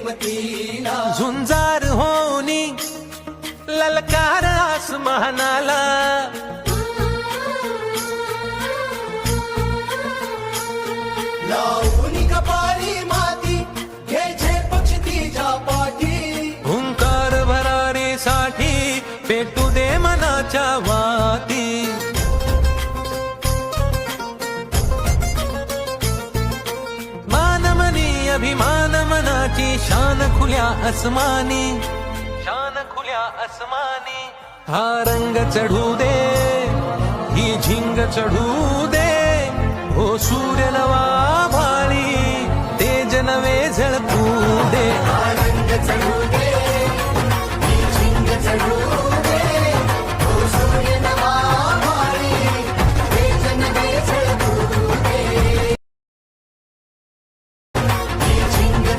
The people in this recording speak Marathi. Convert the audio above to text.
किंमतीला झुंजार होनी ललकार आसमानाला लावून कपारी माती घ्यायचे पक्ष तिच्या पाठी हुंकार भरारीसाठी पेटू दे मनाच्या वाती मानमनी अभिमान मनाची शान खुल्या आसमानी शान खुल्या आसमानी हा रंग चढू दे ही झिंग चढू दे हो सूर्य नवा